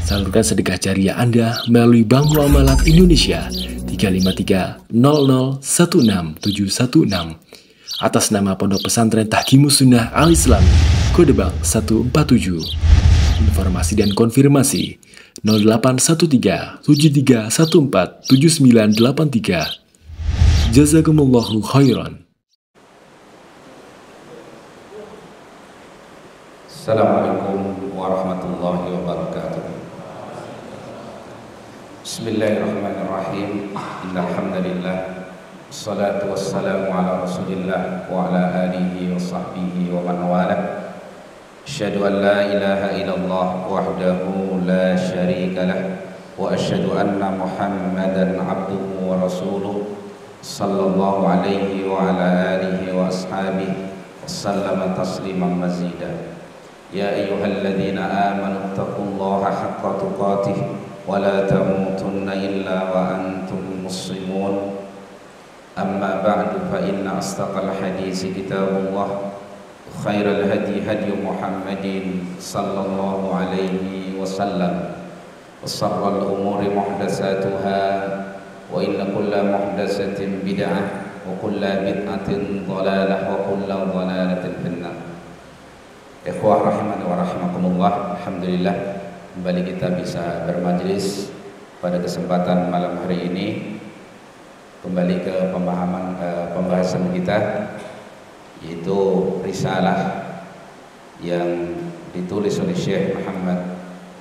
Salurkan sedekah jariah Anda melalui Bank Muamalat Indonesia 35300167616 atas nama Pondok Pesantren Tahkimus Sunnah Al-Islami, kode bank 147. Informasi dan konfirmasi 0813 7314 7983. Jazakumullahu khairan. Assalamualaikum warahmatullahi wabarakatuh. Bismillahirrahmanirrahim. Innal hamdalillah wassalatu wassalamu ala Rasulillah wa ala alihi wa sahbihi wa man wala. Asyhadu an la ilaha illallah wahdahu la syarika lah wa asyhadu anna Muhammadan abduhu wa rasuluh sallallahu alaihi wa ala alihi wa ashabihi wasallama tasliman mazida. Ya ayyuhalladzina amanu taqullaha haqqa tuqatih wa la tamutunna illa wa antum muslimun. Amma ba'du, fa inna asdaqal hadisi kitabullah, khairal hadi hadi Muhammadin sallallahu alaihi wasallam, wa sharral umuri muhdatsatuha, wa inna kulla muhdatsatin bid'ah, wa kulla bid'atin dhalalah, wa kulla dhalalatin finnar. Ikhwah rahimani wa rahimakumullah. Alhamdulillah kembali kita bisa bermajlis pada kesempatan malam hari ini, kembali ke pembahasan kita, yaitu risalah yang ditulis oleh Syekh Muhammad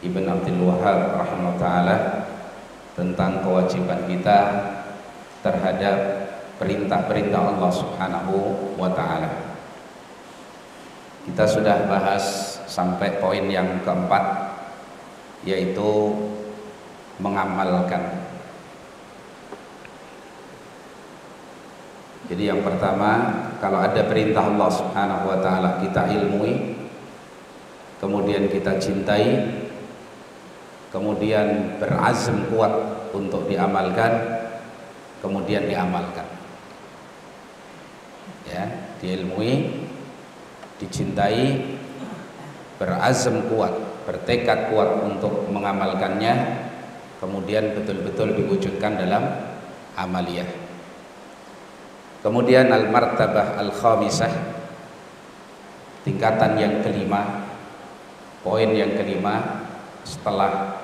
Ibn Abdul Wahhab rahimahullah ta'ala tentang kewajiban kita terhadap perintah-perintah Allah subhanahu wa ta'ala. Kita sudah bahas sampai poin yang keempat, yaitu mengamalkan. Jadi yang pertama, kalau ada perintah Allah subhanahu wa ta'ala kita ilmui, kemudian kita cintai, kemudian berazam kuat untuk diamalkan, kemudian diamalkan. Ya, diilmui, dicintai, berazam kuat, bertekad kuat untuk mengamalkannya, kemudian betul-betul diwujudkan dalam amaliyah. Kemudian al-martabah al-khamisah, tingkatan yang kelima, poin yang kelima setelah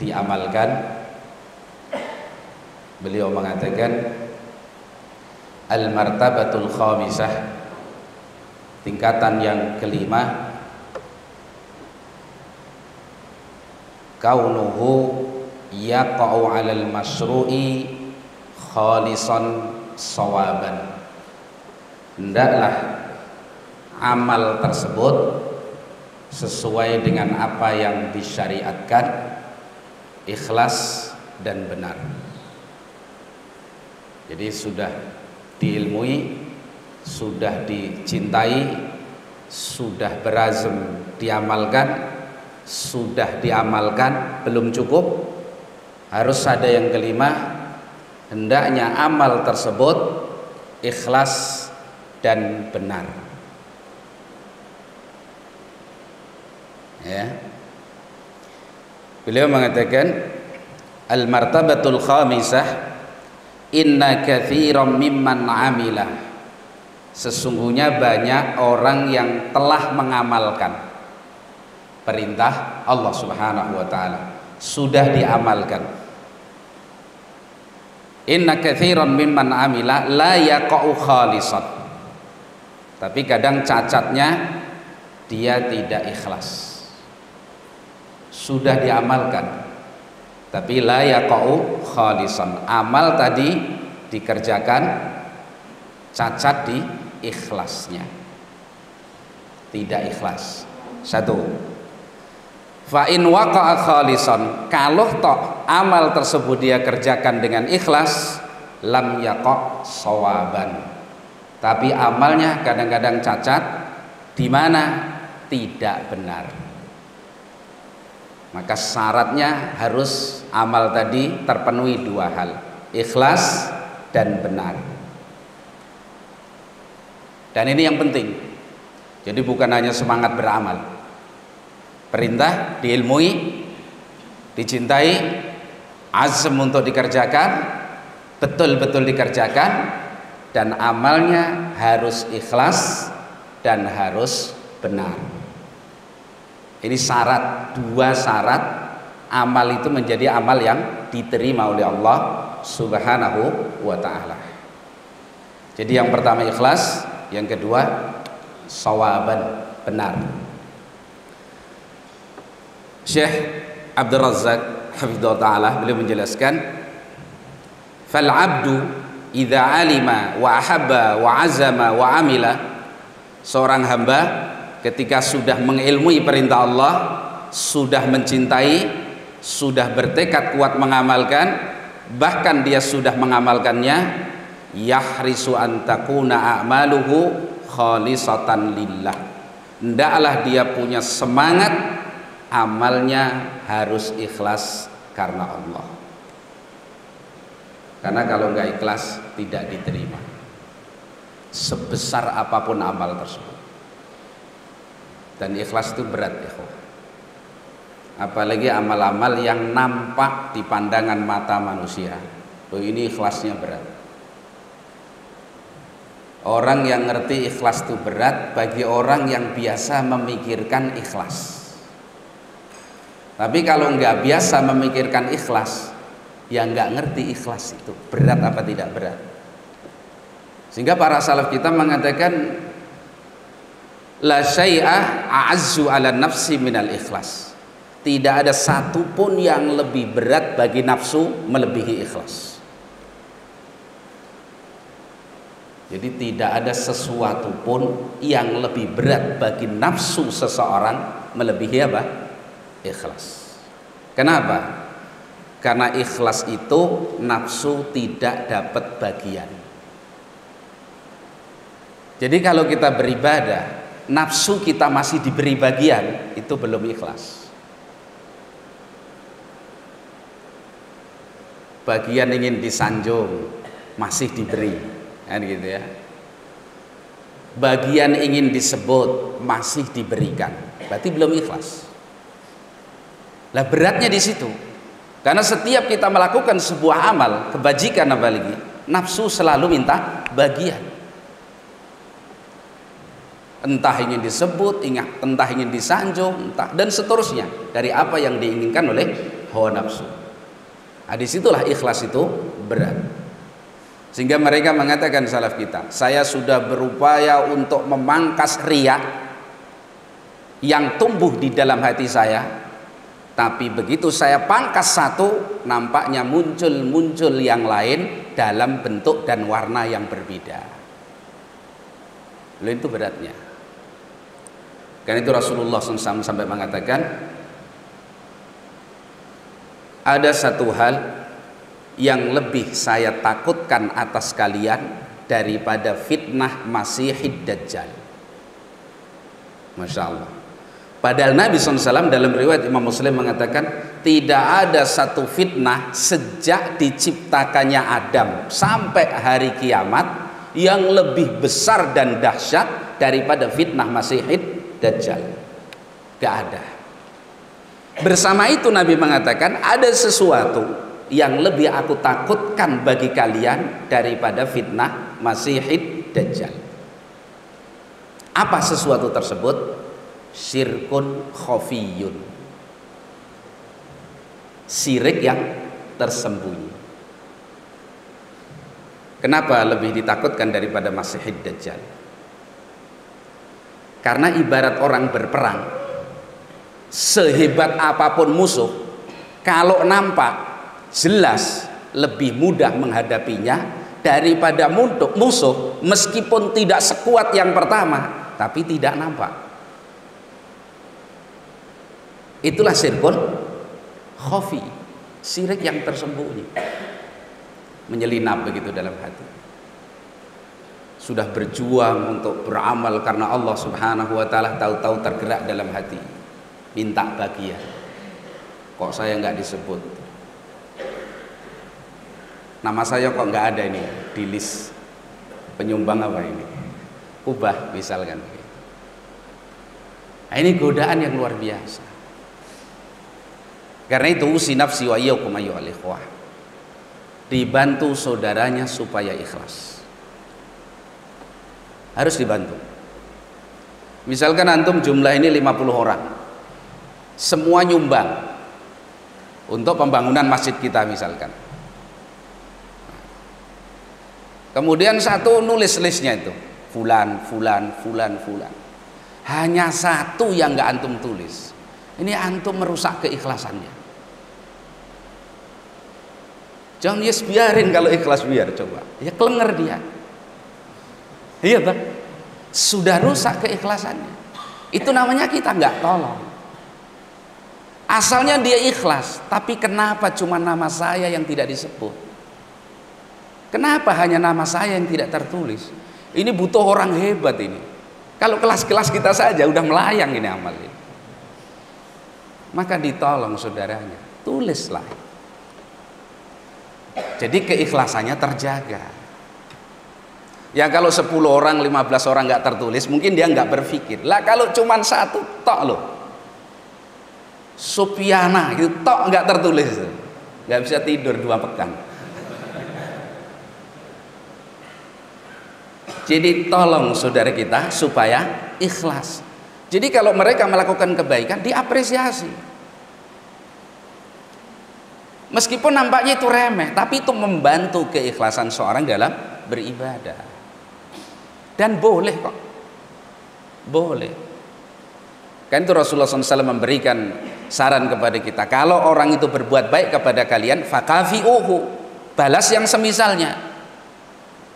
diamalkan, beliau mengatakan al-martabatul khamisah, tingkatan yang kelima, kaunuhu yaqa'u 'alal masyru'i khalisan shawaban. Hendaklah amal tersebut sesuai dengan apa yang disyariatkan, ikhlas dan benar. Jadi sudah diilmui, sudah dicintai, sudah berazam diamalkan, sudah diamalkan, belum cukup, harus ada yang kelima, hendaknya amal tersebut ikhlas dan benar. Ya. Beliau mengatakan al-martabatul khamisah, inna katsiran mimman amilah, sesungguhnya banyak orang yang telah mengamalkan perintah Allah subhanahu wa ta'ala, sudah diamalkan. Inna katsiran mimman amila la yaqa'u khalisan, tapi kadang cacatnya dia tidak ikhlas. Sudah diamalkan tapi la yaqa'u khalisan, amal tadi dikerjakan, cacat di ikhlasnya, tidak ikhlas. Satu, fa in waqa'a khalisan, kalau toh amal tersebut dia kerjakan dengan ikhlas, lam yaqa' shawaban, tapi amalnya kadang-kadang cacat. Di mana? Tidak benar. Maka syaratnya harus amal tadi terpenuhi dua hal, ikhlas dan benar. Dan ini yang penting. Jadi bukan hanya semangat beramal, perintah diilmui, dicintai, azam untuk dikerjakan, betul-betul dikerjakan, dan amalnya harus ikhlas dan harus benar. Ini syarat, 2 syarat amal itu menjadi amal yang diterima oleh Allah Subhanahu wa ta'ala. Jadi yang pertama ikhlas, yang kedua shawaban, benar. Syekh Abdul Razak hafizahullah ta'ala beliau menjelaskan, fal abdu idza alima wa ahabba wa azama wa amila, seorang hamba ketika sudah mengilmui perintah Allah, sudah mencintai, sudah bertekad kuat mengamalkan, bahkan dia sudah mengamalkannya, yahrisu an takuna a'maluhu khalisatan lillah, hendaklah dia punya semangat amalnya harus ikhlas karena Allah. Karena kalau nggak ikhlas tidak diterima, sebesar apapun amal tersebut. Dan ikhlas itu berat, ikhwan. Apalagi amal-amal yang nampak di pandangan mata manusia. Loh, ini ikhlasnya berat. Orang yang ngerti ikhlas itu berat bagi orang yang biasa memikirkan ikhlas. Tapi kalau nggak biasa memikirkan ikhlas, ya nggak ngerti ikhlas itu berat apa tidak berat. Sehingga para salaf kita mengatakan, la syai'a a'azzu 'ala nafsi minal ikhlas. Tidak ada satupun yang lebih berat bagi nafsu melebihi ikhlas. Jadi tidak ada sesuatu pun yang lebih berat bagi nafsu seseorang melebihi apa? Ikhlas. Kenapa? Karena ikhlas itu nafsu tidak dapat bagian. Jadi kalau kita beribadah, nafsu kita masih diberi bagian, itu belum ikhlas. Bagian ingin disanjung masih diberi, kan gitu ya. Bagian ingin disebut masih diberikan, berarti belum ikhlas. Lah beratnya di situ. Karena setiap kita melakukan sebuah amal kebajikan, apalagi nafsu selalu minta bagian. Entah ingin disebut, entah ingin disanjung, entah dan seterusnya dari apa yang diinginkan oleh hawa nafsu. Nah, disitulah ikhlas itu berat. Sehingga mereka mengatakan salaf kita, saya sudah berupaya untuk memangkas riya yang tumbuh di dalam hati saya, tapi begitu saya pangkas satu, nampaknya muncul yang lain dalam bentuk dan warna yang berbeda. Lalu itu beratnya. Karena itu Rasulullah SAW sampai mengatakan, ada satu hal yang lebih saya takutkan atas kalian daripada fitnah Masihid Dajjal. Masya Allah. Padahal Nabi SAW dalam riwayat Imam Muslim mengatakan, tidak ada satu fitnah sejak diciptakannya Adam sampai hari kiamat yang lebih besar dan dahsyat daripada fitnah Masihid Dajjal. Gak ada. Bersama itu Nabi mengatakan, ada sesuatu yang lebih aku takutkan bagi kalian daripada fitnah Masihid Dajjal. Apa sesuatu tersebut? Syirkun khafiyun, syirik yang tersembunyi. Kenapa lebih ditakutkan daripada Masihid Dajjal? Karena ibarat orang berperang, sehebat apapun musuh, kalau nampak jelas lebih mudah menghadapinya daripada musuh meskipun tidak sekuat yang pertama tapi tidak nampak. Itulah syirkun khafi, syirik yang tersembunyi, menyelinap begitu dalam hati. Sudah berjuang untuk beramal karena Allah Subhanahu wa ta'ala, tahu-tahu tergerak dalam hati, minta bagian. Kok saya nggak disebut? Nama saya kok nggak ada ini di list penyumbang apa ini? Kubah misalkan. Nah, ini godaan yang luar biasa. Karena itu usi nafsi wa iyyakum ayyuhal ikhwah, dibantu saudaranya supaya ikhlas. Harus dibantu. Misalkan antum jumlah ini 50 orang, semua nyumbang untuk pembangunan masjid kita misalkan. Kemudian satu nulis listnya itu, fulan, fulan, fulan, fulan. Hanya satu yang nggak antum tulis. Ini antum merusak keikhlasannya. Jangan yes biarin, kalau ikhlas biar, coba. Ya kelenger dia. Iya Bang. Sudah rusak keikhlasannya. Itu namanya kita nggak tolong. Asalnya dia ikhlas, tapi kenapa cuma nama saya yang tidak disebut? Kenapa hanya nama saya yang tidak tertulis? Ini butuh orang hebat ini. Kalau kelas-kelas kita saja udah melayang ini amal ini. Maka ditolong saudaranya, tulislah. Jadi keikhlasannya terjaga. Ya kalau 10 orang, 15 orang nggak tertulis, mungkin dia nggak berpikir. Lah kalau cuma satu tok loh, Supiana itu tok nggak tertulis, nggak bisa tidur 2 pekan. Jadi tolong saudara kita supaya ikhlas. Jadi kalau mereka melakukan kebaikan, diapresiasi. Meskipun nampaknya itu remeh, tapi itu membantu keikhlasan seorang dalam beribadah. Dan boleh kok, boleh. Kan itu Rasulullah SAW memberikan saran kepada kita, kalau orang itu berbuat baik kepada kalian, fakafi'uhu, balas yang semisalnya.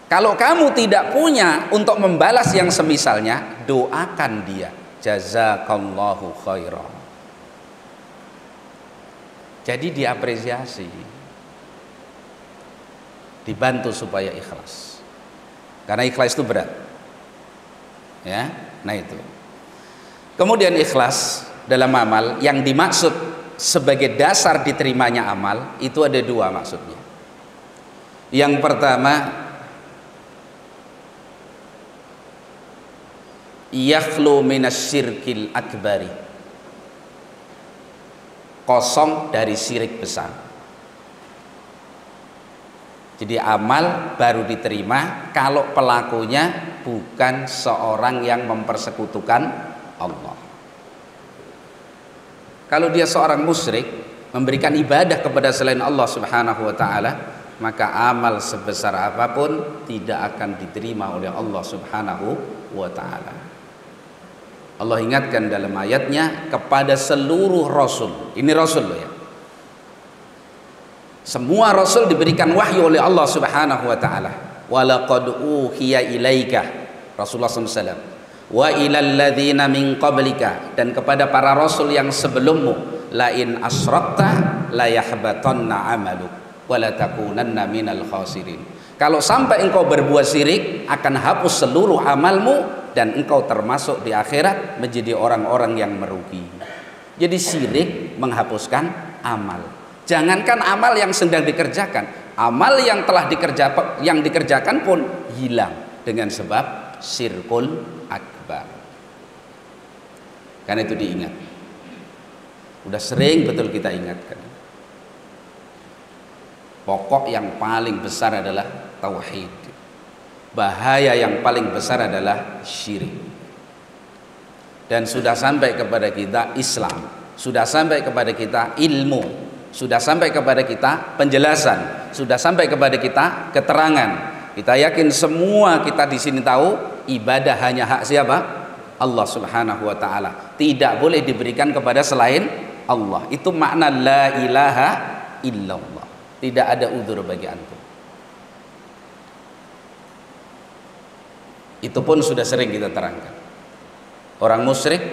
Kalau kamu tidak punya untuk membalas yang semisalnya, doakan dia, jazakallahu khairan. Jadi diapresiasi, dibantu supaya ikhlas. Karena ikhlas itu berat. Ya, nah itu. Kemudian ikhlas dalam amal yang dimaksud sebagai dasar diterimanya amal itu ada 2 maksudnya. Yang pertama, yakhlu minasyirkil akbari, kosong dari syirik besar. Jadi amal baru diterima kalau pelakunya bukan seorang yang mempersekutukan Allah. Kalau dia seorang musyrik, memberikan ibadah kepada selain Allah Subhanahu wa taala, maka amal sebesar apapun tidak akan diterima oleh Allah Subhanahu wa taala. Allah ingatkan dalam ayatnya kepada seluruh rasul. Ini rasul loh ya. Semua rasul diberikan wahyu oleh Allah Subhanahu wa taala. Walaqad uhiya ilaika, Rasulullah SAW, wa ilal ladzina min qablika, dan kepada para rasul yang sebelummu, la in asyrakta la yahbatanna amaluk wa la takunanna minal khasirin. Kalau sampai engkau berbuat syirik, akan hapus seluruh amalmu dan engkau termasuk di akhirat menjadi orang-orang yang merugi. Jadi syirik menghapuskan amal. Jangankan amal yang sedang dikerjakan, amal yang telah dikerjakan pun hilang dengan sebab syirkul akbar. Karena itu diingat. Udah sering betul kita ingatkan. Pokok yang paling besar adalah tauhid. Bahaya yang paling besar adalah syirik. Dan sudah sampai kepada kita Islam, sudah sampai kepada kita ilmu, sudah sampai kepada kita penjelasan, sudah sampai kepada kita keterangan. Kita yakin semua kita di sini tahu ibadah hanya hak siapa? Allah Subhanahu wa taala. Tidak boleh diberikan kepada selain Allah. Itu makna la ilaha illallah. Tidak ada udzur bagi antum. Itu pun sudah sering kita terangkan. Orang musyrik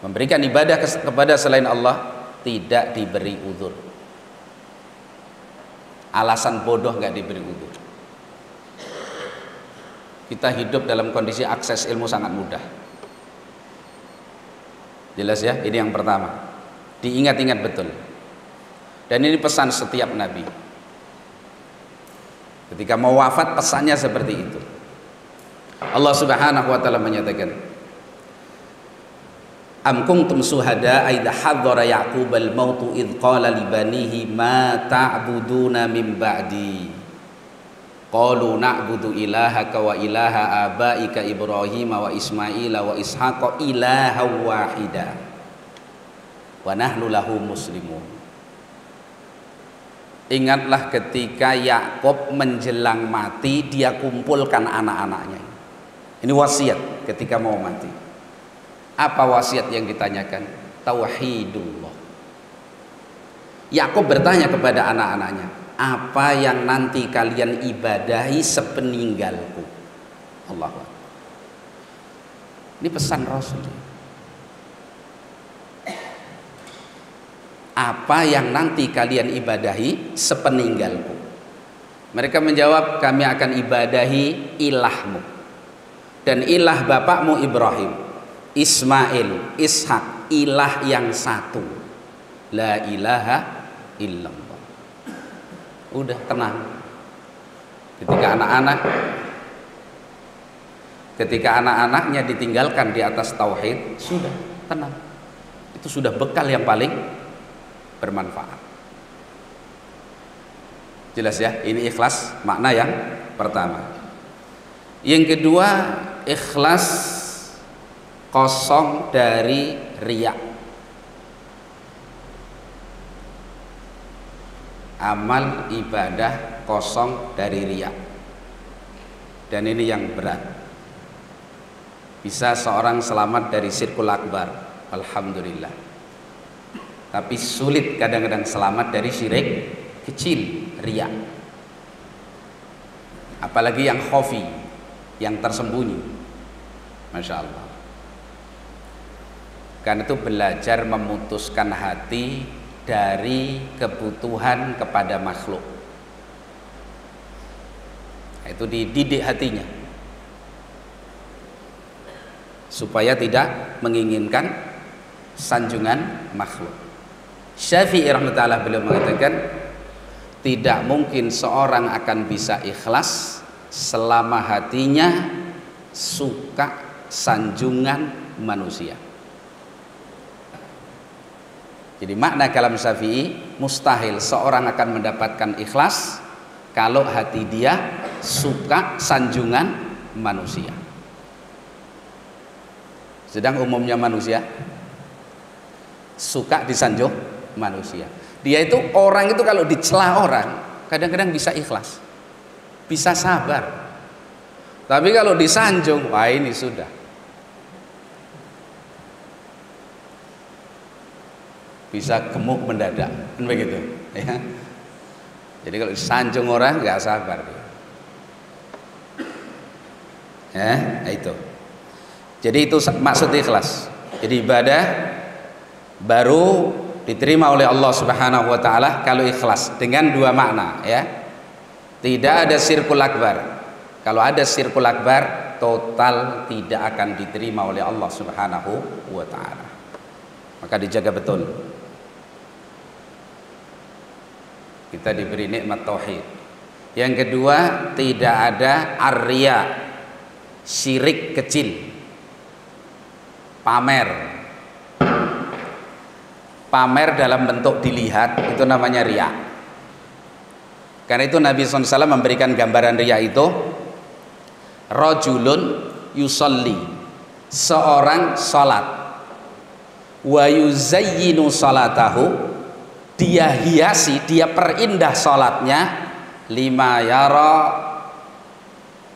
memberikan ibadah kepada selain Allah tidak diberi udzur. Alasan bodoh nggak diberi udzur. Kita hidup dalam kondisi akses ilmu sangat mudah. Jelas ya, ini yang pertama. Diingat-ingat betul. Dan ini pesan setiap nabi. Ketika mau wafat pesannya seperti itu. Allah Subhanahu wa taala menyatakan, Am kuntum suhada idh hadhara Ya'qubal mautu idh qala li banihi ma ta'buduna min ba'di qalu na'budu ilahaka wa ilaha abaika Ibrahim wa Ismaila wa Ishaqa ilaha wahida wa nahnu lahu muslimun. Ingatlah ketika Yakub menjelang mati, dia kumpulkan anak-anaknya. Ini wasiat ketika mau mati. Apa wasiat yang ditanyakan? Tauhidullah. Yakub bertanya kepada anak-anaknya, apa yang nanti kalian ibadahi sepeninggalku? Allahu Akbar. Ini pesan Rasul. Apa yang nanti kalian ibadahi sepeninggalku? Mereka menjawab, kami akan ibadahi ilahmu dan ilah bapakmu Ibrahim, Ismail, Ishak, ilah yang satu, la ilaha illallah. Udah tenang. Ketika anak-anaknya ditinggalkan di atas tauhid, sudah tenang. Itu sudah bekal yang paling bermanfaat. Jelas ya, ini ikhlas makna yang pertama. Yang kedua, ikhlas kosong dari riya. Amal ibadah kosong dari riya. Dan ini yang berat. Bisa seorang selamat dari syirkul akbar, alhamdulillah. Tapi sulit kadang-kadang selamat dari syirik kecil, riya. Apalagi yang khafi, yang tersembunyi. Masya Allah. Karena itu belajar memutuskan hati dari kebutuhan kepada makhluk. Itu dididik hatinya supaya tidak menginginkan sanjungan makhluk. Syafi'i rahmatullah beliau mengatakan, tidak mungkin seorang akan bisa ikhlas selama hatinya suka sanjungan manusia. Jadi makna kalam Syafi'i, mustahil seorang akan mendapatkan ikhlas kalau hati dia suka sanjungan manusia. Sedang umumnya manusia suka disanjung manusia. Dia itu, orang itu kalau dicela orang kadang-kadang bisa ikhlas, bisa sabar. Tapi kalau disanjung, wah ini sudah. Bisa gemuk mendadak, kan begitu ya. Jadi kalau disanjung orang nggak sabar dia. Ya, itu. Jadi itu maksud ikhlas. Jadi ibadah baru diterima oleh Allah Subhanahu wa taala kalau ikhlas, dengan dua makna ya. Tidak ada syirkul akbar. Kalau ada syirkul akbar, total tidak akan diterima oleh Allah Subhanahu wa taala. Maka dijaga betul. Kita diberi nikmat tauhid. Yang kedua, tidak ada ar-riya, syirik kecil, pamer. Pamer dalam bentuk dilihat, itu namanya riya. Karena itu Nabi SAW memberikan gambaran riya itu, rajulun yusalli, seorang salat, wa yuzayyinu salatahu, dia hiasi, dia perindah salatnya, lima yara,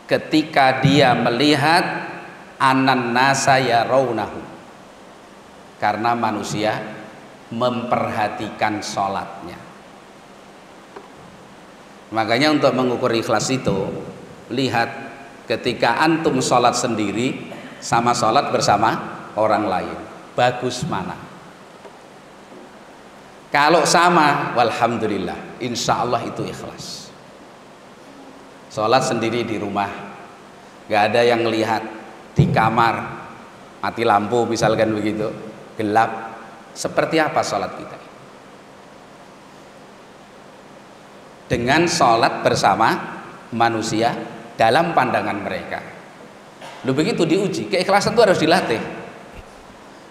ketika dia melihat anan nasa yarawnahu, karena manusia memperhatikan sholatnya. Makanya untuk mengukur ikhlas itu, lihat ketika antum sholat sendiri sama sholat bersama orang lain, bagus mana? Kalau sama, walhamdulillah, insya Allah itu ikhlas. Sholat sendiri di rumah, gak ada yang lihat, di kamar mati lampu misalkan begitu, gelap. Seperti apa sholat kita? Dengan sholat bersama manusia dalam pandangan mereka. Lalu begitu diuji, keikhlasan itu harus dilatih.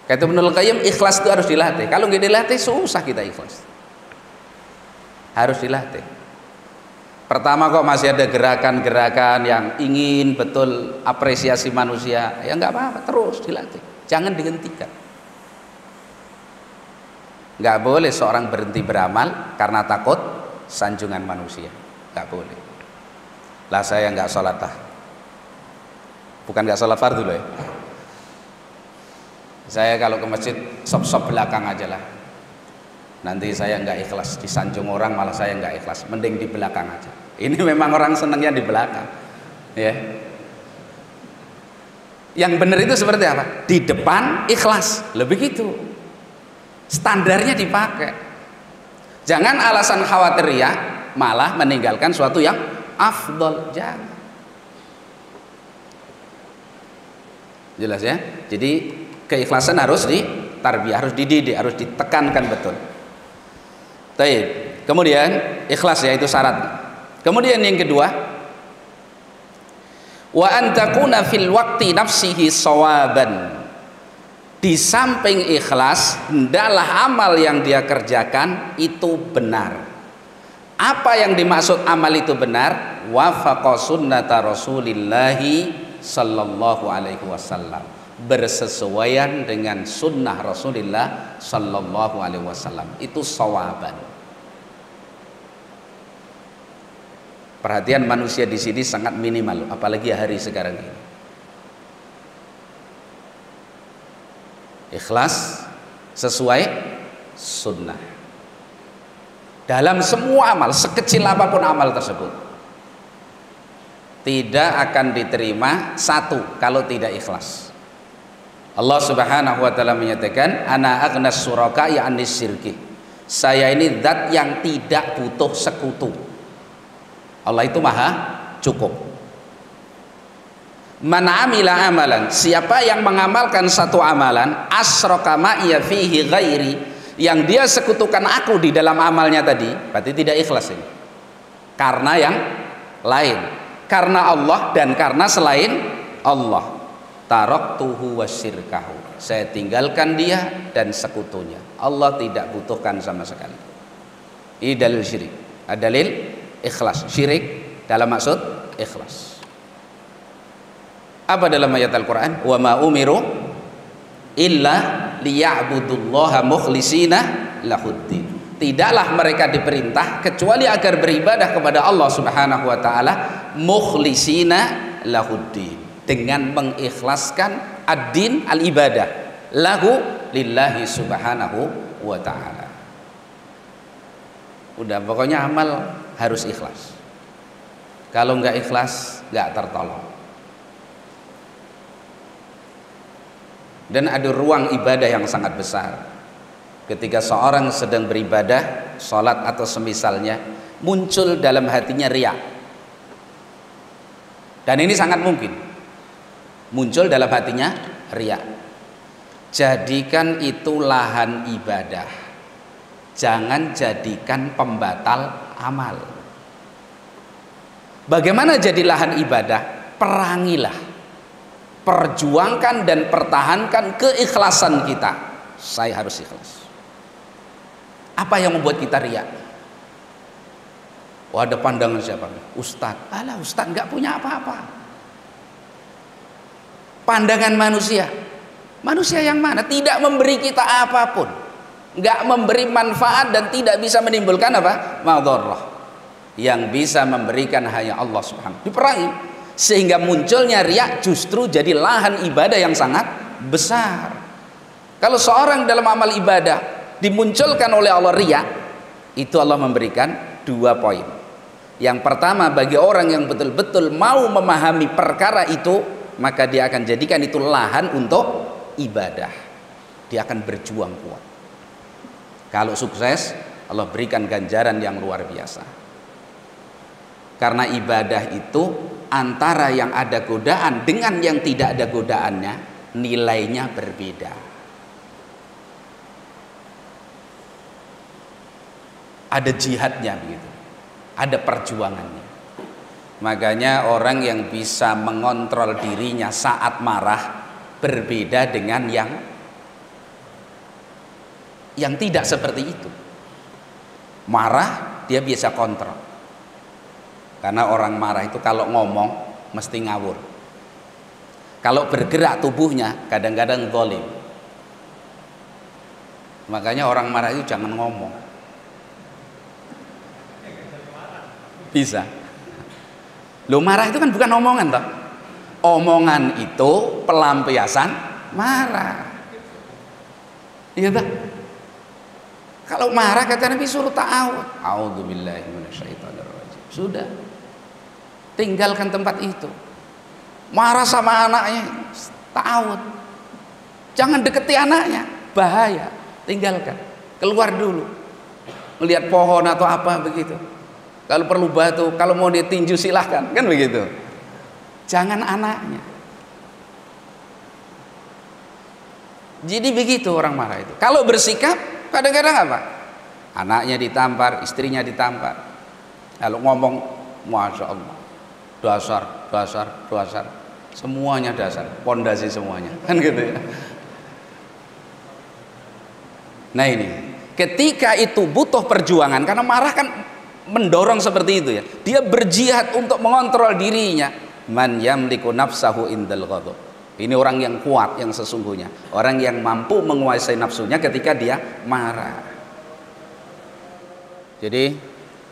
Kata Ibnul Qayyim, ikhlas itu harus dilatih. Kalau nggak dilatih susah kita ikhlas. Harus dilatih. Pertama kok masih ada gerakan-gerakan yang ingin betul apresiasi manusia, ya nggak apa-apa, terus dilatih. Jangan dihentikan. Nggak boleh seorang berhenti beramal karena takut sanjungan manusia. Nggak boleh. Lah saya nggak sholat bukan nggak sholat fardu loh ya. Saya kalau ke masjid sop-sop belakang aja lah. Nanti saya nggak ikhlas disanjung orang, malah saya nggak ikhlas. Mending di belakang aja. Ini memang orang senangnya di belakang, ya. Yang benar itu seperti apa? Di depan ikhlas, lebih gitu. Standarnya dipakai. Jangan alasan khawatir ya, malah meninggalkan suatu yang afdol. Jangan. Jelas ya? Jadi keikhlasan harus ditarbiyah, harus dididik, harus ditekankan betul. Baik. Kemudian ikhlas ya, itu syarat. Kemudian yang kedua, wa antakuna fil waqti nafsihi sawaban. Di samping ikhlas, hendaklah amal yang dia kerjakan itu benar. Apa yang dimaksud amal itu benar? Wafaqa sunnata Rasulillahi sallallahu alaihi wasallam, bersesuaian dengan sunnah Rasulullah sallallahu alaihi wasallam, itu sawaban. Perhatian manusia di sini sangat minimal, apalagi hari sekarang ini. Ikhlas sesuai sunnah dalam semua amal, sekecil apapun amal tersebut, tidak akan diterima satu kalau tidak ikhlas. Allah Subhanahu wa taala menyatakan, ana aghnas suraka ya anis syirki. Saya ini zat yang tidak butuh sekutu. Allah itu maha cukup. Man amila amalan, siapa yang mengamalkan satu amalan, asyraka ma'iya fihi ghairi, yang dia sekutukan aku di dalam amalnya tadi, berarti tidak ikhlas ini. Karena yang lain, karena Allah dan karena selain Allah. Taraktuhu wasyirkahu, saya tinggalkan dia dan sekutunya. Allah tidak butuhkan sama sekali. Ini dalil syirik. Dalil ikhlas. Syirik dalam maksud ikhlas. Apa dalam ayat Al-Quran? Wa ma umiru illa liya'budullaha mukhlishina lahuddin. Tidaklah mereka diperintah kecuali agar beribadah kepada Allah Subhanahu wa taala mukhlishina lahuddin, dengan mengikhlaskan ad-din al-ibadah lahu lillahi subhanahu wa ta'ala. Udah, pokoknya amal harus ikhlas. Kalau nggak ikhlas nggak tertolong. Dan ada ruang ibadah yang sangat besar. Ketika seorang sedang beribadah, sholat atau semisalnya, muncul dalam hatinya riya. Dan ini sangat mungkin muncul dalam hatinya riya. Jadikan itu lahan ibadah, jangan jadikan pembatal amal. Bagaimana jadi lahan ibadah? Perangilah, perjuangkan dan pertahankan keikhlasan kita. Saya harus ikhlas. Apa yang membuat kita riya? Oh, ada pandangan siapa? Ustadz. Alah, Ustadz nggak punya apa-apa. Pandangan manusia. Manusia yang mana? Tidak memberi kita apapun, nggak memberi manfaat dan tidak bisa menimbulkan apa? Madharrah. Yang bisa memberikan hanya Allah Subhanahu. Diperangi sehingga munculnya riya justru jadi lahan ibadah yang sangat besar. Kalau seorang dalam amal ibadah dimunculkan oleh Allah riya, itu Allah memberikan 2 poin. Yang pertama, bagi orang yang betul-betul mau memahami perkara itu, maka dia akan jadikan itu lahan untuk ibadah. Dia akan berjuang kuat. Kalau sukses, Allah berikan ganjaran yang luar biasa. Karena ibadah itu antara yang ada godaan dengan yang tidak ada godaannya, nilainya berbeda. Ada jihadnya begitu, ada perjuangannya. Makanya orang yang bisa mengontrol dirinya saat marah berbeda dengan yang yang tidak seperti itu. Marah dia biasa kontrol. Karena orang marah itu kalau ngomong mesti ngawur. Kalau bergerak tubuhnya kadang-kadang zalim. Makanya orang marah itu jangan ngomong. Bisa. Lo marah itu kan bukan omongan toh. Omongan itu pelampiasan marah. Iya tak? Kalau marah kata Nabi suruh ta'awud. A'udzubillahi minasyaitonirrajim. Sudah. Tinggalkan tempat itu. Marah sama anaknya, ta'awud. Jangan deketi anaknya, bahaya. Tinggalkan. Keluar dulu. Melihat pohon atau apa begitu. Kalau perlu batu, kalau mau ditinju silahkan, kan begitu. Jangan anaknya. Jadi begitu orang marah itu. Kalau bersikap kadang-kadang apa? Anaknya ditampar, istrinya ditampar. Kalau ngomong, masya Allah, dasar, semuanya dasar, pondasi semuanya, kan gitu ya. Nah ini, ketika itu butuh perjuangan, karena marah kan mendorong seperti itu ya. Dia berjihad untuk mengontrol dirinya. Man yamliku nafsahu indal ghadab. Ini orang yang kuat, yang sesungguhnya, orang yang mampu menguasai nafsunya ketika dia marah. Jadi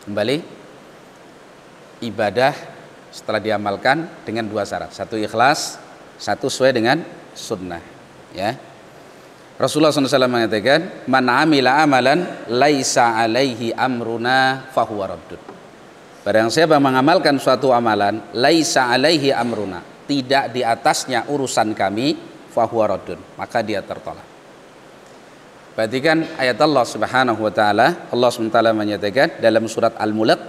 kembali, ibadah setelah diamalkan dengan dua syarat, satu ikhlas, satu sesuai dengan sunnah. Ya, Rasulullah SAW mengatakan, man amila amalan laisa alaihi amruna fahuwa raddun. Barang siapa mengamalkan suatu amalan laisa alaihi amruna, tidak di atasnya urusan kami, fahuwa raddun, maka dia tertolak. Perhatikan ayat Allah Subhanahu wa taala. Allah Subhanahu wa taala menyatakan dalam surat Al-Mulk,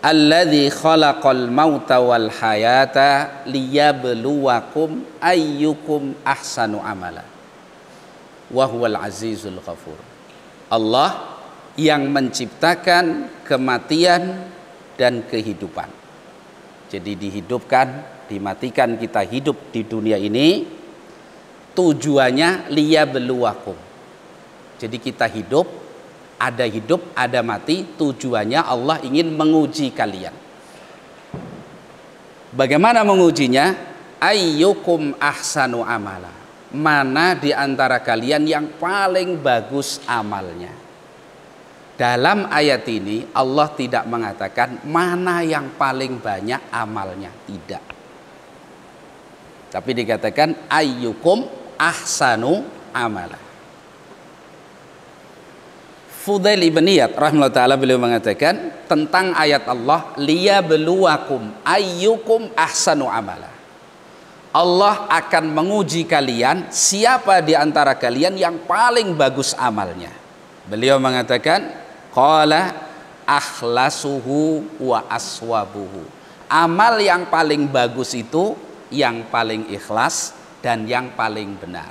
alladzi khalaqal mauta wal hayata liyabluwakum ayyukum ahsanu amala wa huwal azizul ghafur. Allah yang menciptakan kematian dan kehidupan. Jadi dihidupkan, dimatikan, kita hidup di dunia ini tujuannya liyabluwakum. Jadi kita hidup, ada mati, tujuannya Allah ingin menguji kalian. Bagaimana mengujinya? Ayyukum ahsanu amala. Mana di antara kalian yang paling bagus amalnya? Dalam ayat ini Allah tidak mengatakan mana yang paling banyak amalnya, tidak. Tapi dikatakan ayyukum ahsanu amala. Fudail ibn Iyad rahimahullah ta'ala beliau mengatakan tentang ayat Allah, liyabluwakum ayyukum ahsanu amala. Allah akan menguji kalian siapa di antara kalian yang paling bagus amalnya. Beliau mengatakan qala akhlasuhu wa aswabuhu. Amal yang paling bagus itu yang paling ikhlas dan yang paling benar.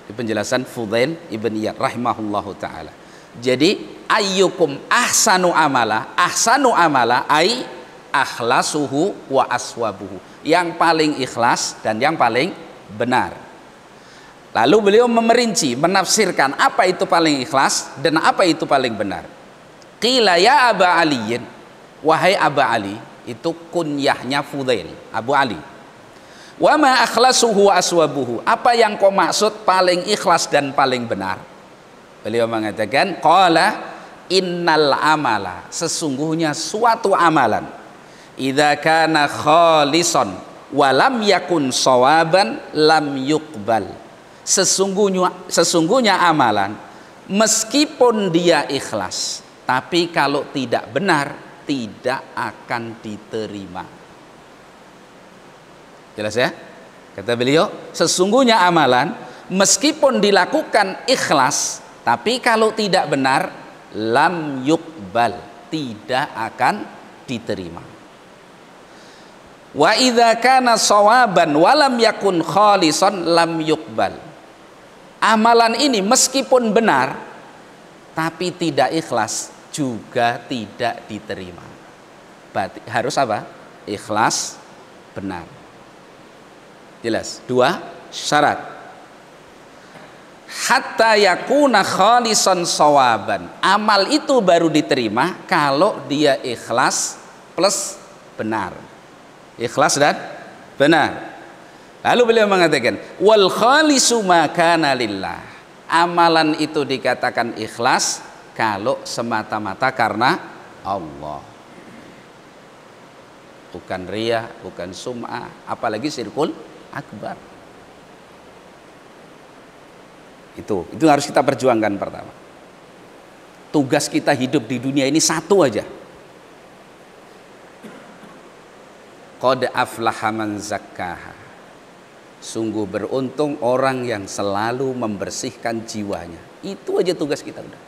Di penjelasan Fudail ibn Iyad rahimahullahu ta'ala. Jadi ayyukum ahsanu amala ay akhlasuhu wa aswabuhu, yang paling ikhlas dan yang paling benar. Lalu beliau memerinci, menafsirkan apa itu paling ikhlas dan apa itu paling benar. Qila ya Aba Aliyin, wahai Aba Ali, itu kunyahnya Fudail, Abu Ali. Wa ma akhlasuhu wa aswabuhu, apa yang kau maksud paling ikhlas dan paling benar? Beliau mengatakan qala innal amala, sesungguhnya suatu amalan idza kana khalisan wa lam yakun sawaban lam yuqbal. Sesungguhnya amalan meskipun dia ikhlas, tapi kalau tidak benar tidak akan diterima. Jelas ya? Kata beliau, sesungguhnya amalan meskipun dilakukan ikhlas, tapi kalau tidak benar lam yuqbal, tidak akan diterima. Wa idza kana shawaban wa lam yakun khalisan lam yuqbal. Amalan ini meskipun benar tapi tidak ikhlas juga tidak diterima. Berarti harus apa? Ikhlas, benar. Jelas? Dua syarat. hatta yakuna khalisan sawaban. Amal itu baru diterima kalau dia ikhlas plus benar. Ikhlas dan benar. Lalu beliau mengatakan wal khalisu ma kana lillah. Amalan itu dikatakan ikhlas kalau semata-mata karena Allah. Bukan riya, bukan sum'ah, apalagi syirkul akbar. Itu harus kita perjuangkan pertama. Tugas kita hidup di dunia ini satu aja. Qad aflaha man zakkaha. Sungguh beruntung orang yang selalu membersihkan jiwanya. Itu aja tugas kita udah.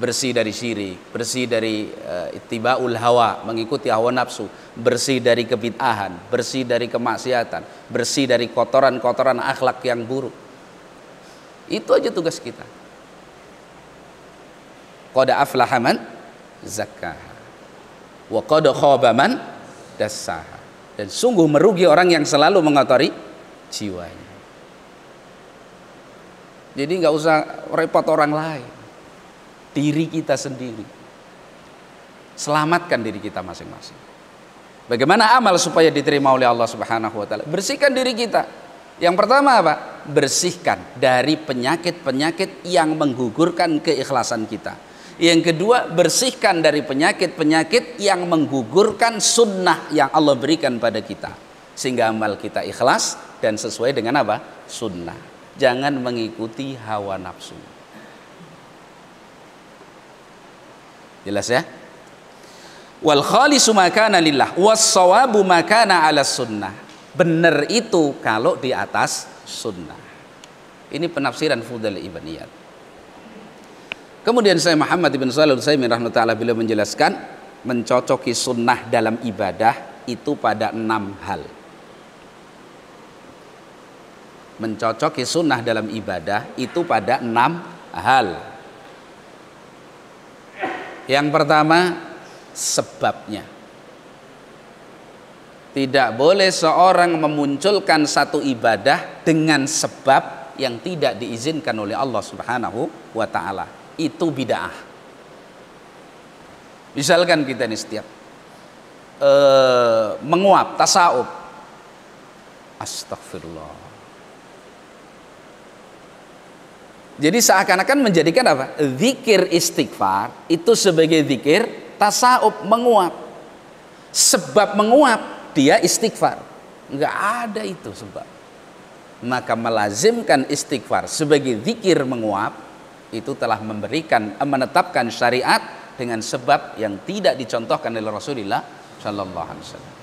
Bersih dari syirik, bersih dari ittibaul hawa, mengikuti hawa nafsu, bersih dari kebid'ahan, bersih dari kemaksiatan, bersih dari kotoran-kotoran akhlak yang buruk. Itu aja tugas kita. Qad aflaha man zakkaha wa qad khaba man dassaha. Dan sungguh merugi orang yang selalu mengotori jiwanya. Jadi nggak usah repot orang lain. Diri kita sendiri. Selamatkan diri kita masing-masing. Bagaimana amal supaya diterima oleh Allah Subhanahu wa taala? Bersihkan diri kita. Yang pertama apa? Bersihkan dari penyakit-penyakit yang menggugurkan keikhlasan kita. Yang kedua, bersihkan dari penyakit-penyakit yang menggugurkan sunnah yang Allah berikan pada kita. Sehingga amal kita ikhlas dan sesuai dengan apa? Sunnah. Jangan mengikuti hawa nafsu. Jelas ya? Wal khalisu ma kana lillah was shawabu ma kana ala sunnah. Benar itu kalau di atas sunnah. Ini penafsiran Fudail Ibn Iyad. Kemudian saya Muhammad bin Shalih Al-Utsaimin rahimahullah beliau menjelaskan mencocoki sunnah dalam ibadah itu pada 6 hal. Mencocoki sunnah dalam ibadah itu pada 6 hal. Yang pertama, sebabnya. Tidak boleh seorang memunculkan satu ibadah dengan sebab yang tidak diizinkan oleh Allah Subhanahu wa taala. Itu bid'ah. Misalkan kita ini setiap menguap, tasawuf. Astagfirullah. Jadi seakan-akan menjadikan apa? Zikir istighfar itu sebagai zikir tasawuf, menguap. Sebab menguap dia istighfar. Enggak ada itu sebab. Maka melazimkan istighfar sebagai zikir menguap itu telah menetapkan syariat dengan sebab yang tidak dicontohkan oleh Rasulullah sallallahu alaihi wasallam.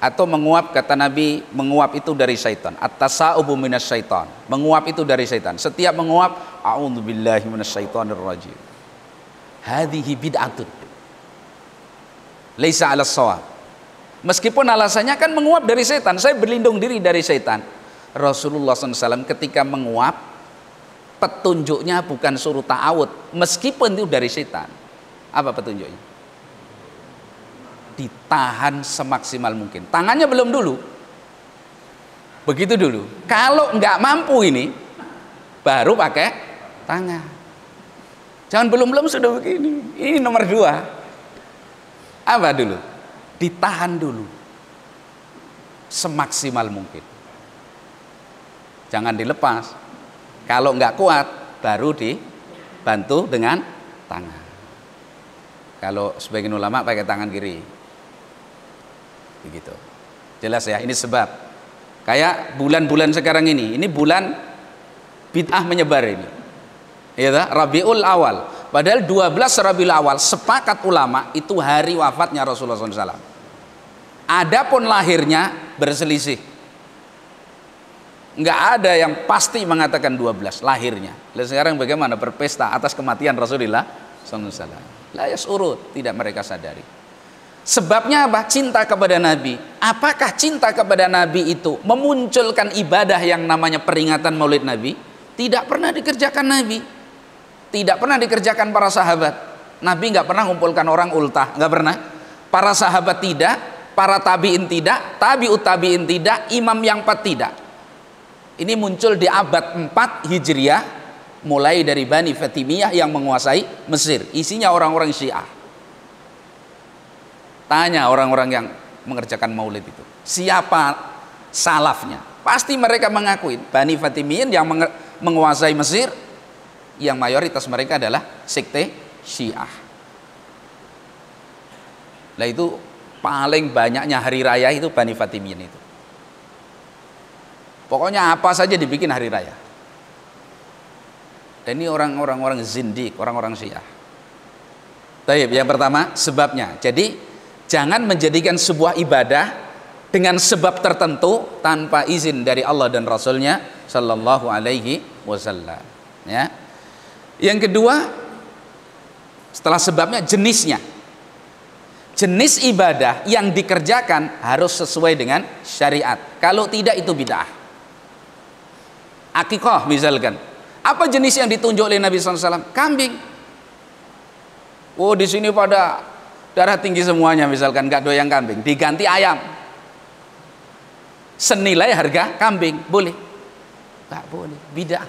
Atau menguap, kata Nabi, menguap itu dari syaitan. At-tasa'ubu minas syaitan. Menguap itu dari syaitan. Setiap menguap, a'udzubillahi minasyaitonir rajim. Hadhihi bid'atun. Laisa 'ala shawab. Meskipun alasannya kan menguap dari syaitan, saya berlindung diri dari syaitan. Rasulullah SAW ketika menguap, petunjuknya bukan suruh ta'awud, meskipun itu dari syaitan. Apa petunjuknya? Ditahan semaksimal mungkin. Tangannya belum dulu. Begitu dulu. Kalau nggak mampu ini, baru pakai tangan. Jangan belum sudah begini. Ini nomor 2. Apa dulu? Ditahan dulu. Semaksimal mungkin. Jangan dilepas. Kalau nggak kuat, baru dibantu dengan tangan. Kalau sebagian ulama pakai tangan kiri. Begitu. Jelas ya, ini sebab. Kayak bulan-bulan sekarang ini bulan bid'ah menyebar ini. Ya, Rabiul Awal. Padahal 12 Rabiul Awal sepakat ulama itu hari wafatnya Rasulullah SAW. Adapun lahirnya berselisih. Nggak ada yang pasti mengatakan 12 lahirnya. Lalu sekarang bagaimana berpesta atas kematian Rasulullah SAW? La yasurut, tidak mereka sadari. Sebabnya apa? Cinta kepada Nabi. Apakah cinta kepada Nabi itu memunculkan ibadah yang namanya peringatan Maulid Nabi? Tidak pernah dikerjakan Nabi. Tidak pernah dikerjakan para sahabat. Nabi nggak pernah mengumpulkan orang ultah, nggak pernah. Para sahabat tidak. para tabi'in tidak, tabi'ut tabi'in tidak, imam yang 4 tidak. Ini muncul di abad 4 Hijriah, mulai dari Bani Fatimiyah yang menguasai Mesir. Isinya orang-orang Syiah. Tanya orang-orang yang mengerjakan maulid itu, siapa salafnya? Pasti mereka mengakui Bani Fatimiyin yang menguasai Mesir, yang mayoritas mereka adalah sekte Syiah. Nah itu paling banyaknya hari raya itu Bani Fatimiyin itu. Pokoknya apa saja dibikin hari raya. Dan ini orang-orang zindik, orang-orang Syiah. Baik, yang pertama sebabnya. Jadi jangan menjadikan sebuah ibadah dengan sebab tertentu tanpa izin dari Allah dan Rasulnya Sallallahu Alaihi Wasallam. Ya. Yang kedua, setelah sebabnya, jenisnya. Jenis ibadah yang dikerjakan harus sesuai dengan syariat. Kalau tidak itu bid'ah. Akikah misalkan, apa jenis yang ditunjuk oleh Nabi SAW? Kambing. Oh di sini pada darah tinggi semuanya, misalkan nggak doyan kambing, diganti ayam. Senilai harga kambing, boleh? Nggak boleh, bid'ah.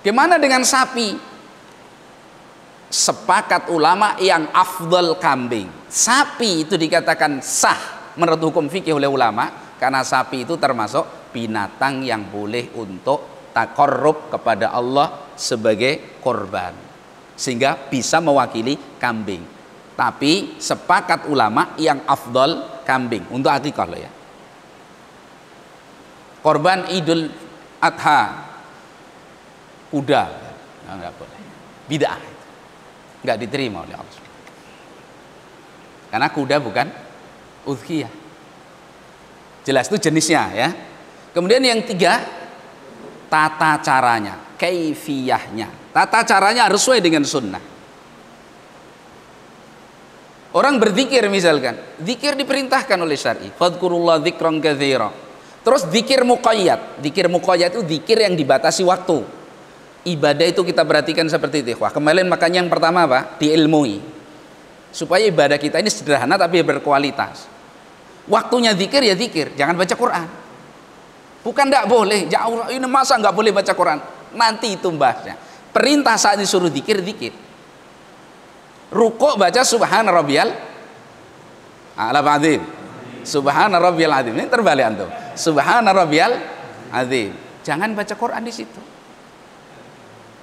Gimana dengan sapi? Sepakat ulama yang afdal kambing. Sapi itu dikatakan sah menurut hukum fikih oleh ulama, karena sapi itu termasuk binatang yang boleh untuk takarrub kepada Allah sebagai korban, sehingga bisa mewakili kambing. Tapi sepakat ulama yang afdal kambing untuk akikah loh ya. Korban Idul Adha kuda, nggak boleh, bid'ah, nggak diterima oleh Allah. Karena kuda bukan udhiyah. Jelas itu jenisnya ya. Kemudian yang 3, tata caranya, kaifiyahnya. Tata caranya harus sesuai dengan sunnah. Orang berzikir misalkan, zikir diperintahkan oleh syar'i. Fadhkurullah dzikran katsira. Terus zikir muqayyad. Zikir muqayyad itu zikir yang dibatasi waktu. Ibadah itu kita perhatikan seperti itu. Wah, kemarin makanya yang pertama apa? Diilmui. Supaya ibadah kita ini sederhana tapi berkualitas. Waktunya zikir ya zikir, jangan baca Quran. Bukan tidak boleh, jauh ini masa nggak boleh baca Quran? Nanti itu bahasnya. Perintah saat disuruh zikir, zikir. Rukuk baca subhana rabbiyal azim. Subhana rabbiyal azim. Ini terbalik antum. Subhana rabbiyal azim. Jangan baca Quran di situ.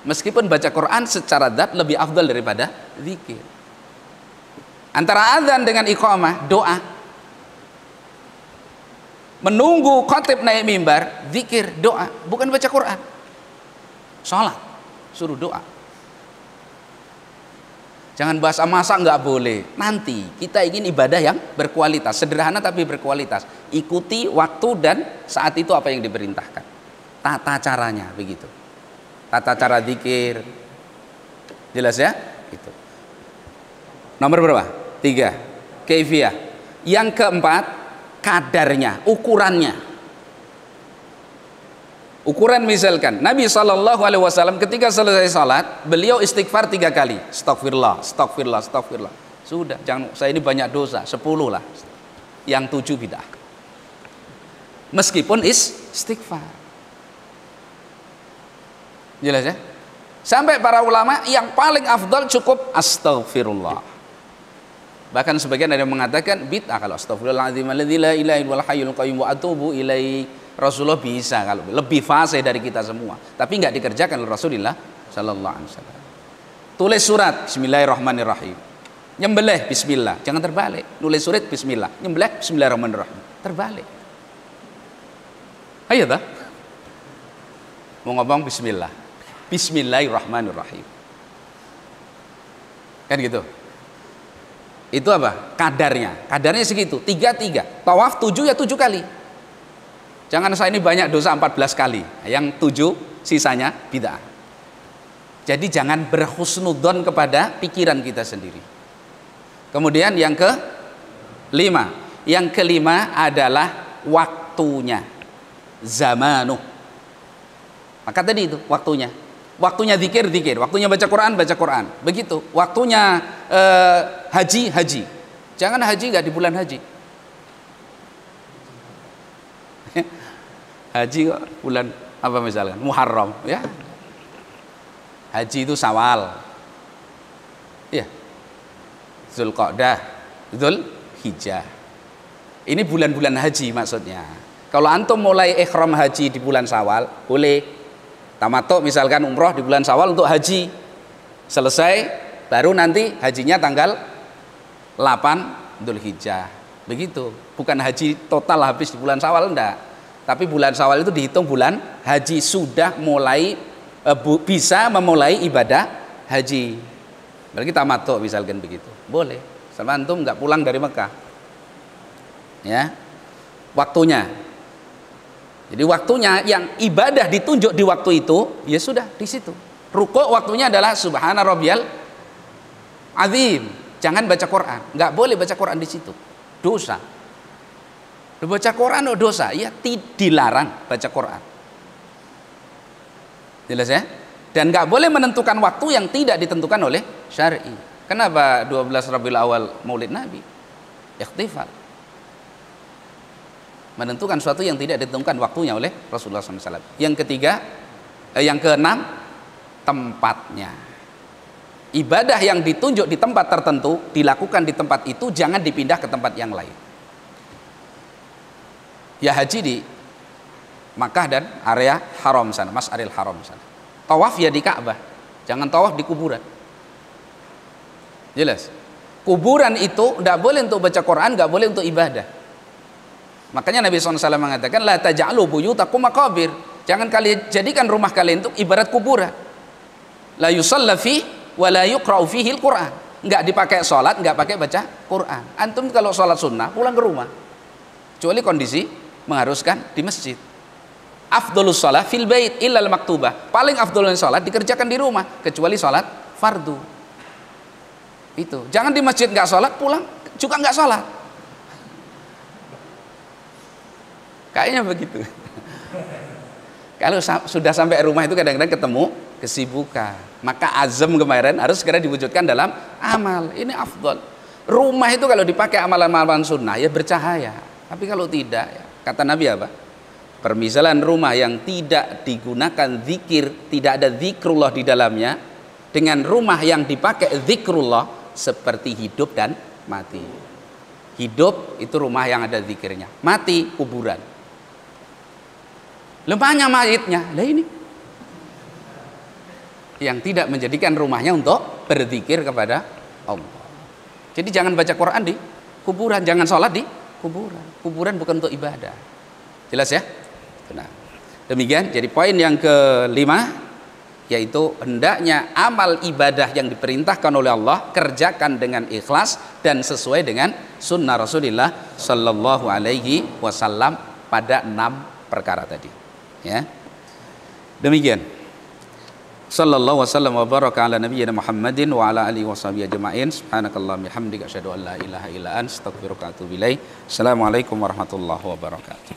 Meskipun baca Quran secara dzat lebih afdal daripada zikir. Antara azan dengan iqamah, doa. Menunggu khatib naik mimbar, zikir, doa, bukan baca Quran. Sholat, suruh doa. Jangan bahasa masak, nggak boleh. Nanti kita ingin ibadah yang berkualitas, sederhana tapi berkualitas. Ikuti waktu dan saat itu apa yang diperintahkan. Tata caranya begitu. Tata cara zikir. Jelas ya? Itu. Nomor berapa? 3. Kaifiyah. Yang keempat, kadarnya, ukurannya. Ukuran misalkan Nabi SAW ketika selesai salat, beliau istighfar 3 kali. Astagfirullah, astagfirullah, astagfirullah. Sudah, jangan, saya ini banyak dosa, 10 lah. Yang 7 bid'ah. Meskipun istighfar. Jelas ya? Sampai para ulama yang paling afdal cukup astagfirullah. Bahkan sebagian ada yang mengatakan bid'ah kalau astagfirullahaladzim alladzi la ilaha illal hayyul qayyum wa atubu ilaih. Rasulullah bisa kalau lebih fasih dari kita semua, tapi nggak dikerjakan oleh Rasulullah sallallahu alaihi wasallam. Tulis surat bismillahirrahmanirrahim. Nyembelih bismillah, jangan terbalik. Nulis surat bismillah, nyembelih bismillahirrahmanirrahim. Terbalik. Ayo dah. Mau ngomong bismillah. Bismillahirrahmanirrahim. Kan gitu. Itu apa? Kadarnya. Kadarnya segitu. 3. Tawaf 7 ya 7 kali. Jangan saya ini banyak dosa 14 kali. Yang 7 sisanya bid'ah. Jadi jangan berhusnudzon kepada pikiran kita sendiri. Kemudian yang ke-5. Yang kelima adalah waktunya. Zamanuh. Maka tadi itu waktunya. Waktunya zikir, zikir. Waktunya baca Quran, baca Quran. Begitu. Waktunya haji, haji. Jangan haji nggak di bulan haji. Haji kok bulan apa misalkan? Muharram, ya. Haji itu Syawal. Ya. Zulqa'dah, Dzulhijjah. Ini bulan-bulan haji maksudnya. Kalau antum mulai ihram haji di bulan Syawal, boleh. Tamattu misalkan umroh di bulan Syawal untuk haji. Selesai, baru nanti hajinya tanggal 8 Dzulhijjah. Begitu. Bukan haji total habis di bulan Syawal, enggak. Tapi bulan Syawal itu dihitung bulan haji, sudah mulai bisa memulai ibadah haji. Berarti tamattu misalkan begitu. Boleh. Sama antum enggak pulang dari Mekah. Ya. Waktunya. Jadi waktunya yang ibadah ditunjuk di waktu itu, ya sudah di situ. Rukuk waktunya adalah subhana rabbiyal azim. Jangan baca Quran. Enggak boleh baca Quran di situ. Dosa. Baca Quran dosa. Ya dilarang baca Quran. Jelas ya? Dan enggak boleh menentukan waktu yang tidak ditentukan oleh syar'i. Kenapa 12 Rabiul Awal Maulid Nabi? Ikhtifal. Menentukan sesuatu yang tidak ditentukan waktunya oleh Rasulullah SAW. Yang ketiga, yang keenam, tempatnya. Ibadah yang ditunjuk di tempat tertentu dilakukan di tempat itu, jangan dipindah ke tempat yang lain. Ya haji di Makkah dan area haram sana, Mas'aril Haram sana. Tawaf ya di Ka'bah, jangan tawaf di kuburan. Jelas? Kuburan itu tidak boleh untuk baca Quran, nggak boleh untuk ibadah. Makanya Nabi SAW mengatakan, la taj'alu buyutakum maqabir. Jangan kalian jadikan rumah kalian itu ibarat kuburan. La yusalla fi wa la yuqra'u fihi al-Qur'an. Enggak dipakai sholat, enggak pakai baca Quran. Antum kalau sholat sunnah pulang ke rumah. Kecuali kondisi mengharuskan di masjid. Afdhalus shalah fil bait illal maktubah. Paling afdhalnya sholat dikerjakan di rumah, kecuali sholat fardu. Itu. Jangan di masjid enggak sholat, pulang juga enggak sholat. Kayaknya begitu. Kalau sudah sampai rumah itu kadang-kadang ketemu kesibukan. Maka azam kemarin harus segera diwujudkan dalam amal. Ini afdol. Rumah itu kalau dipakai amalan-amalan sunnah ya bercahaya. Tapi kalau tidak, ya, kata Nabi apa? Permisalan rumah yang tidak digunakan zikir, tidak ada zikrullah di dalamnya, dengan rumah yang dipakai zikrullah seperti hidup dan mati. Hidup itu rumah yang ada zikirnya. Mati kuburan. Lemahnya mayitnya, lah ini yang tidak menjadikan rumahnya untuk berzikir kepada Allah. Jadi jangan baca Quran di kuburan, jangan sholat di kuburan. Kuburan bukan untuk ibadah. Jelas ya? Nah, demikian. Jadi poin yang kelima, yaitu hendaknya amal ibadah yang diperintahkan oleh Allah kerjakan dengan ikhlas dan sesuai dengan sunnah Rasulullah Sallallahu Alaihi Wasallam pada 6 perkara tadi. Ya, demikian. Sallallahu wasallam wa baraka ala nabiyyina Muhammadin wa ala alihi washabihi ajma'in. Subhanakallahumma bihamdika asyhadu an la ilaha illa anta astaghfiruka wa atubu ilaik. Assalamualaikum warahmatullahi wabarakatuh.